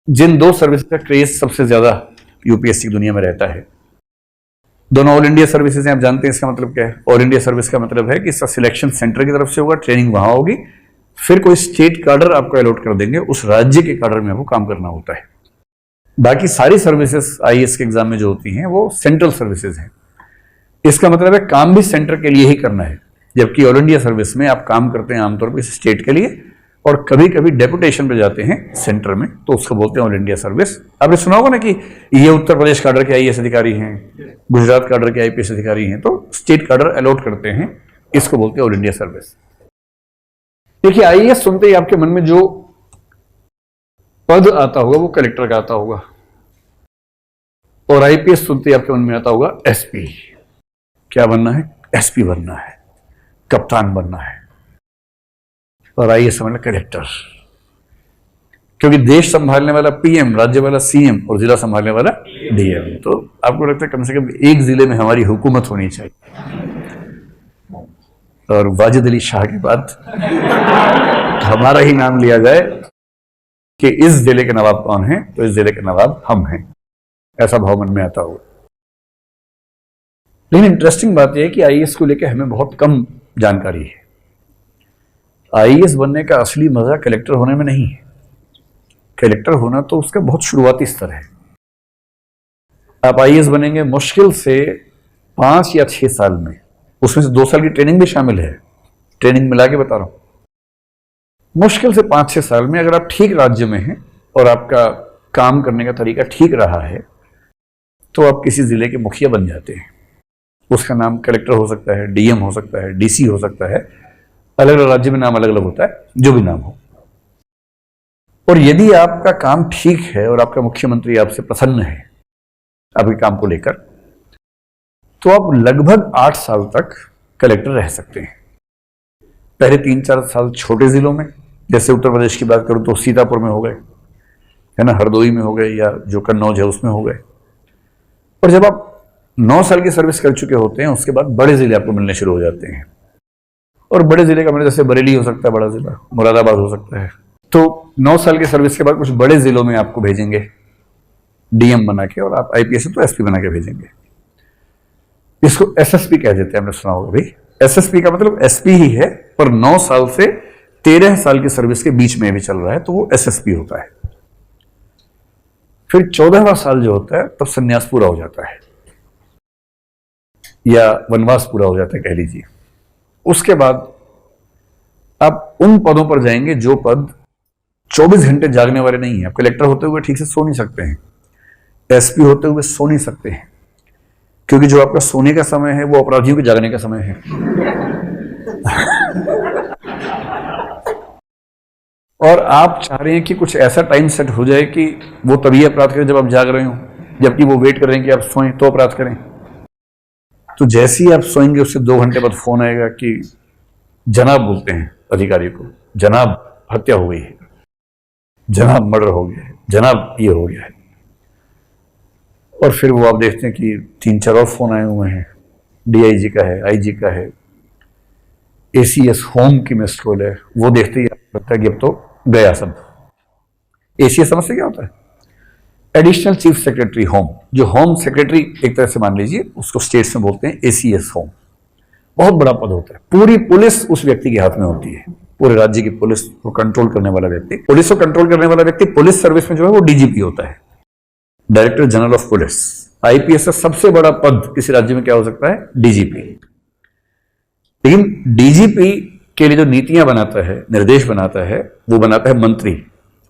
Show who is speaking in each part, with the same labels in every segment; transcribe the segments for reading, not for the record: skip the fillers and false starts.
Speaker 1: जिन दो सर्विस का क्रेज सबसे ज्यादा यूपीएससी की दुनिया में रहता है, दोनों ऑल इंडिया सर्विसेज हैं। आप जानते हैं इसका मतलब क्या है? ऑल इंडिया सर्विस का मतलब है कि इसका सिलेक्शन सेंटर की तरफ से होगा, ट्रेनिंग वहां होगी, फिर कोई स्टेट कार्डर आपको अलॉट कर देंगे, उस राज्य के कार्डर में आपको काम करना होता है। बाकी सारी सर्विसेज आईएएस के एग्जाम में जो होती हैं वो सेंट्रल सर्विसेज हैं। इसका मतलब है काम भी सेंटर के लिए ही करना है, जबकि ऑल इंडिया सर्विस में आप काम करते हैं आमतौर पर स्टेट के लिए और कभी कभी डेपुटेशन पे जाते हैं सेंटर में, तो उसको बोलते हैं ऑल इंडिया सर्विस। आपने सुना होगा ना कि ये उत्तर प्रदेश कार्डर के आईएएस अधिकारी हैं, गुजरात कार्डर के आईपीएस अधिकारी हैं, तो स्टेट कार्डर अलॉट करते हैं, इसको बोलते हैं ऑल इंडिया सर्विस। देखिए, आईएएस सुनते ही आपके मन में जो पद आता होगा वो कलेक्टर का आता होगा, और आईपीएस सुनते ही आपके मन में आता होगा एसपी। क्या बनना है? एसपी बनना है, कप्तान बनना है। और आईएएस समझ कलेक्टर, क्योंकि देश संभालने वाला पीएम, राज्य वाला सीएम और जिला संभालने वाला डीएम। तो आपको लगता है कम से कम एक जिले में हमारी हुकूमत होनी चाहिए, और वाजिद अली शाह के बाद हमारा ही नाम लिया जाए कि इस जिले के नवाब कौन है, तो इस जिले के नवाब हम हैं, ऐसा भाव मन में आता होगा। लेकिन इंटरेस्टिंग बात यह है कि आईएएस को लेकर हमें बहुत कम जानकारी है। आईएएस बनने का असली मजा कलेक्टर होने में नहीं है। कलेक्टर होना तो उसका बहुत शुरुआती स्तर है। आप आईएएस बनेंगे मुश्किल से 5 या 6 साल में, उसमें से 2 साल की ट्रेनिंग भी शामिल है, ट्रेनिंग मिला के बता रहा हूं। मुश्किल से 5-6 साल में अगर आप ठीक राज्य में हैं और आपका काम करने का तरीका ठीक रहा है, तो आप किसी जिले के मुखिया बन जाते हैं। उसका नाम कलेक्टर हो सकता है, डीएम हो सकता है, डीसी हो सकता है, अलग अलग राज्य में नाम अलग अलग होता है, जो भी नाम हो। और यदि आपका काम ठीक है और आपका मुख्यमंत्री आपसे प्रसन्न है आपके काम को लेकर, तो आप लगभग 8 साल तक कलेक्टर रह सकते हैं। पहले 3-4 साल छोटे जिलों में, जैसे उत्तर प्रदेश की बात करूं तो सीतापुर में हो गए, है ना, हरदोई में हो गए, या जो कन्नौज है उसमें हो गए। और जब आप 9 साल की सर्विस कर चुके होते हैं, उसके बाद बड़े जिले आपको मिलने शुरू हो जाते हैं। और बड़े जिले का मतलब जैसे बरेली हो सकता है बड़ा जिला, मुरादाबाद हो सकता है। तो 9 साल की सर्विस के बाद कुछ बड़े जिलों में आपको भेजेंगे डीएम बना के, और आप आईपीएस तो एसपी बना के भेजेंगे। इसको एसएसपी कह देते हैं, हमने सुना होगा भाई। एसएसपी का मतलब एसपी ही है, पर 9 साल से 13 साल की सर्विस के बीच में भी चल रहा है, तो वो एसएसपी होता है। फिर 14वां साल जो होता है तब संन्यास पूरा हो जाता है, या वनवास पूरा हो जाता है कह लीजिए। उसके बाद आप उन पदों पर जाएंगे जो पद 24 घंटे जागने वाले नहीं है। आप कलेक्टर होते हुए ठीक से सो नहीं सकते हैं, एसपी होते हुए सो नहीं सकते हैं, क्योंकि जो आपका सोने का समय है वो अपराधियों के जागने का समय है। और आप चाह रहे हैं कि कुछ ऐसा टाइम सेट हो जाए कि वो तभी अपराध करें जब आप जाग रहे हो, जबकि वो वेट कर रहे हैं कि आप सोएं तो अपराध करें। तो जैसे ही आप सोएंगे उससे 2 घंटे बाद फोन आएगा कि जनाब, बोलते हैं अधिकारी को, जनाब हत्या हो गई है, जनाब मर्डर हो गया है, जनाब ये हो गया है। और फिर वो आप देखते हैं कि 3-4 और फोन आए हुए हैं, डीआईजी का है, आईजी का है, एसीएस होम की मिस्ड कॉल है। वो देखते ही लगता है कि अब तो गया सब। एसीएस समझते क्या होता है? Additional chief secretary home. जो होम सेक्रेटरी एक तरह से मान लीजिए, उसको स्टेट्स में बोलते हैं एसीएस होम। बहुत बड़ा पद होता है, पूरी पुलिस उस व्यक्ति के हाथ में होती है, पूरे राज्य की पुलिस को कंट्रोल करने वाला व्यक्ति। पुलिस को कंट्रोल करने वाला व्यक्ति पुलिस सर्विस में जो है वो डीजीपी होता है, director general of police. IPS का सबसे बड़ा पद किसी राज्य में क्या हो सकता है? डीजीपी। लेकिन डीजीपी के लिए जो नीतियां बनाता है, निर्देश बनाता है, वो बनाता है मंत्री,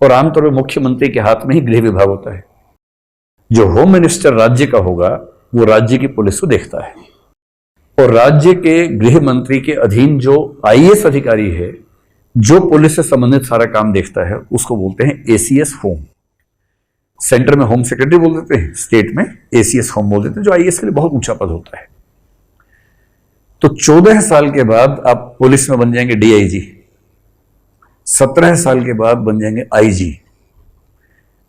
Speaker 1: और आमतौर पर मुख्यमंत्री के हाथ में ही गृह विभाग होता है। जो होम मिनिस्टर राज्य का होगा वो राज्य की पुलिस को देखता है, और राज्य के गृह मंत्री के अधीन जो आईएएस अधिकारी है जो पुलिस से संबंधित सारा काम देखता है, उसको बोलते हैं एसीएस होम। सेंटर में होम सेक्रेटरी बोल देते हैं, स्टेट में एसीएस होम बोल देते हैं, जो आईएएस के लिए बहुत ऊंचा पद होता है। तो 14 साल के बाद आप पुलिस में बन जाएंगे डीआईजी, 17 साल के बाद बन जाएंगे आईजी।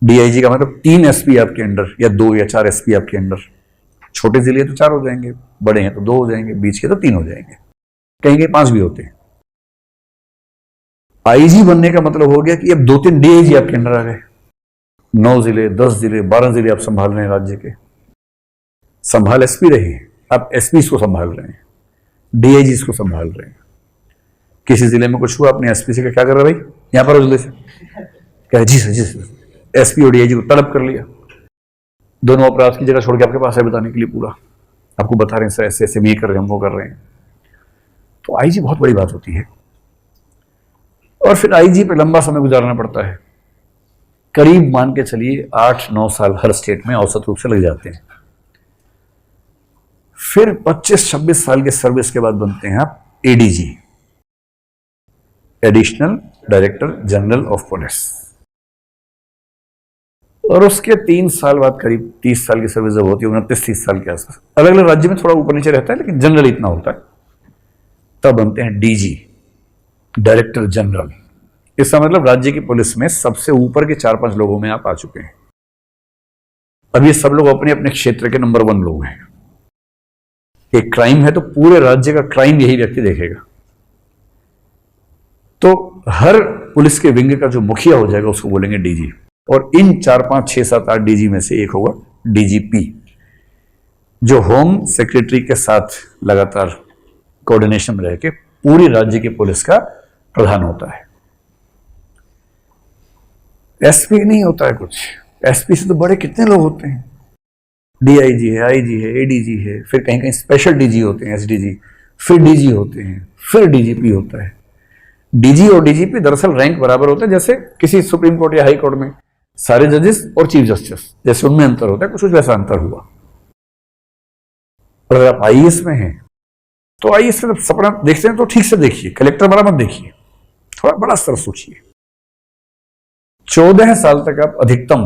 Speaker 1: डीआईजी का मतलब 3 एसपी आपके अंडर, या 2 या 4 एसपी आपके अंडर। छोटे जिले तो 4 हो जाएंगे, बड़े हैं तो 2 हो जाएंगे, बीच के तो 3 हो जाएंगे, कहीं 5 भी होते हैं। आईजी बनने का मतलब हो गया कि अब 2-3 डीआईजी आपके अंडर आ गए। 9 जिले, 10 जिले, 12 जिले आप संभाल रहे हैं राज्य के। संभाल एसपी रहे हैं, आप एसपी को संभाल रहे हैं, डीआईजी को संभाल रहे हैं। किसी जिले में कुछ हुआ, अपने एसपी से क्या कर रहे भाई, यहां पर जिले से क्या, जी सर जी सर। एसपी और डीआईजी को तलब कर लिया, दोनों अपराध की जगह छोड़ के आपके पास है बताने के लिए पूरा, आपको बता रहे हैं सर ऐसे ऐसे ये कर रहे हैं, हम वो कर रहे हैं। तो आईजी बहुत बड़ी बात होती है। और फिर आईजी पे लंबा समय गुजारना पड़ता है, करीब मान के चलिए 8-9 साल हर स्टेट में औसत रूप से लग जाते हैं। फिर 25-26 साल के सर्विस के बाद बनते हैं आप ADG, additional director general of police. और उसके 3 साल बाद करीब 30 साल की सर्विस जब होती है, 29-30 साल के आसपास, अलग अलग राज्य में थोड़ा ऊपर नीचे रहता है लेकिन जनरल इतना होता है, तब बनते हैं डीजी, डायरेक्टर जनरल। इसका मतलब राज्य की पुलिस में सबसे ऊपर के 4-5 लोगों में आप आ चुके हैं। अब ये सब लोग अपने अपने क्षेत्र के नंबर 1 लोग हैं। एक क्राइम है तो पूरे राज्य का क्राइम यही व्यक्ति देखेगा। तो हर पुलिस के विंग का जो मुखिया हो जाएगा उसको बोलेंगे डीजी। और इन 4-5-6-7-8 डीजी में से एक होगा डीजीपी, जो होम सेक्रेटरी के साथ लगातार कोऑर्डिनेशन में रह के पूरी राज्य की पुलिस का प्रधान होता है। एसपी नहीं होता है कुछ, एसपी से तो बड़े कितने लोग होते हैं, डीआईजी है, आईजी है, एडीजी है, फिर कहीं कहीं स्पेशल डीजी होते हैं, एसडीजी, फिर डीजी होते हैं, फिर डीजीपी होता है। डीजी और डीजीपी दरअसल रैंक बराबर होता है, जैसे किसी सुप्रीम कोर्ट या हाई कोर्ट में सारे जजेस और चीफ जस्टिस जैसे उनमें अंतर होता है, कुछ वैसा अंतर हुआ। अगर आप आईएएस में हैं तो आईएएस का सपना देखते हैं तो ठीक से देखिए, कलेक्टर वाला मत देखिए, थोड़ा बड़ा स्तर सोचिए। 14 साल तक आप अधिकतम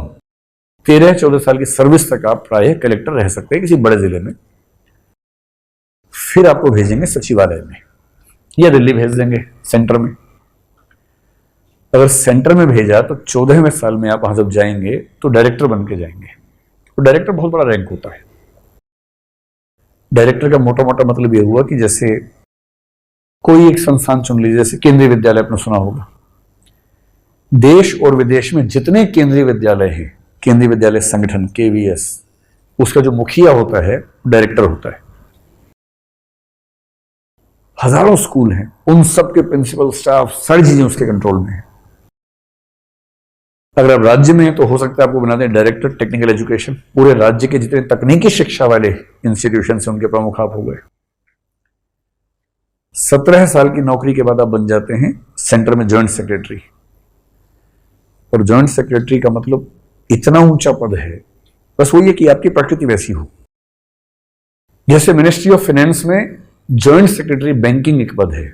Speaker 1: 13-14 साल की सर्विस तक आप प्राय कलेक्टर रह सकते हैं किसी बड़े जिले में। फिर आपको भेजेंगे सचिवालय में या दिल्ली भेज देंगे सेंटर में। अगर सेंटर में भेजा तो 14वें साल में आप वहां जब जाएंगे तो डायरेक्टर बन के जाएंगे। तो डायरेक्टर बहुत बड़ा रैंक होता है। डायरेक्टर का मोटा मोटा मतलब यह हुआ कि जैसे कोई एक संस्थान चुन लीजिए, जैसे केंद्रीय विद्यालय आपने सुना होगा, देश और विदेश में जितने केंद्रीय विद्यालय हैं, केंद्रीय विद्यालय संगठन केवीएस, उसका जो मुखिया होता है डायरेक्टर होता है। हजारों स्कूल हैं, उन सब के प्रिंसिपल, स्टाफ, सारी चीजें उसके कंट्रोल में है। अगर आप राज्य में हैं तो हो सकता है आपको बना दें डायरेक्टर टेक्निकल एजुकेशन, पूरे राज्य के जितने तकनीकी शिक्षा वाले इंस्टीट्यूशन से उनके प्रमुख आप हो गए। 17 साल की नौकरी के बाद आप बन जाते हैं सेंटर में ज्वाइंट सेक्रेटरी। और ज्वाइंट सेक्रेटरी का मतलब इतना ऊंचा पद है, बस वो ये कि आपकी प्रकृति वैसी हो। जैसे मिनिस्ट्री ऑफ फाइनेंस में ज्वाइंट सेक्रेटरी बैंकिंग एक पद है,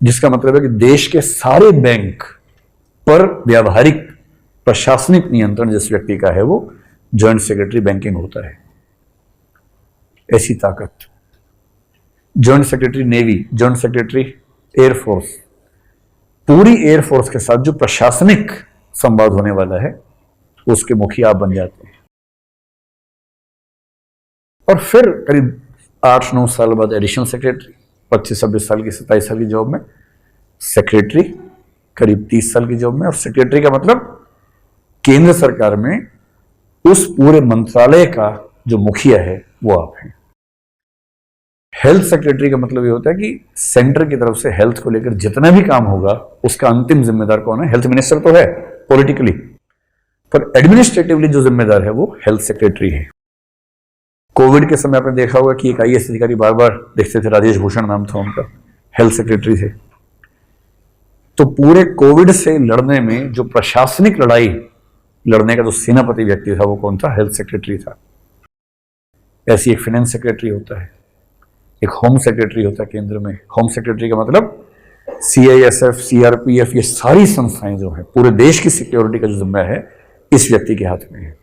Speaker 1: जिसका मतलब है कि देश के सारे बैंक पर व्यावहारिक प्रशासनिक नियंत्रण जिस व्यक्ति का है वो ज्वाइंट सेक्रेटरी बैंकिंग होता है। ऐसी ताकत। Joint secretary navy, joint secretary air force, पूरी एयरफोर्स के साथ जो प्रशासनिक संवाद होने वाला है उसके मुखिया आप बन जाते हैं। और फिर करीब 8-9 साल बाद एडिशनल सेक्रेटरी, 25-26 साल की 27 साल की जॉब में, सेक्रेटरी करीब 30 साल की जॉब में। और सेक्रेटरी का मतलब केंद्र सरकार में उस पूरे मंत्रालय का जो मुखिया है वो आप हैं। हेल्थ सेक्रेटरी का मतलब ये होता है कि सेंटर की तरफ से हेल्थ को लेकर जितना भी काम होगा उसका अंतिम जिम्मेदार कौन है? हेल्थ मिनिस्टर तो है पॉलिटिकली, पर एडमिनिस्ट्रेटिवली जो जिम्मेदार है वो हेल्थ सेक्रेटरी है। कोविड के समय आपने देखा होगा कि एक आईएएस अधिकारी बार बार देखते थे, राजेश भूषण नाम था उनका, हेल्थ सेक्रेटरी थे। तो पूरे कोविड से लड़ने में जो प्रशासनिक लड़ाई लड़ने का जो सेनापति व्यक्ति था वो कौन था? हेल्थ सेक्रेटरी था। ऐसी एक फाइनेंस सेक्रेटरी होता है, एक होम सेक्रेटरी होता है केंद्र में। होम सेक्रेटरी का मतलब सीआईएसएफ, सीआरपीएफ, ये सारी संस्थाएं जो है पूरे देश की सिक्योरिटी का जो जिम्मा है इस व्यक्ति के हाथ में है।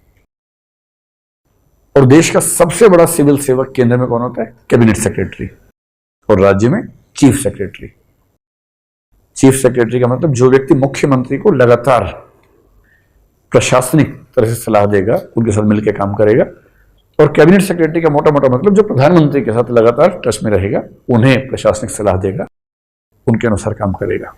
Speaker 1: और देश का सबसे बड़ा सिविल सेवक केंद्र में कौन होता है? Cabinet secretary. और राज्य में चीफ सेक्रेटरी। चीफ सेक्रेटरी का मतलब जो व्यक्ति मुख्यमंत्री को लगातार प्रशासनिक तरह से सलाह देगा, उनके साथ मिलकर काम करेगा। और कैबिनेट सेक्रेटरी का मोटा मोटा मतलब जो प्रधानमंत्री के साथ लगातार टच में रहेगा, उन्हें प्रशासनिक सलाह देगा, उनके अनुसार काम करेगा।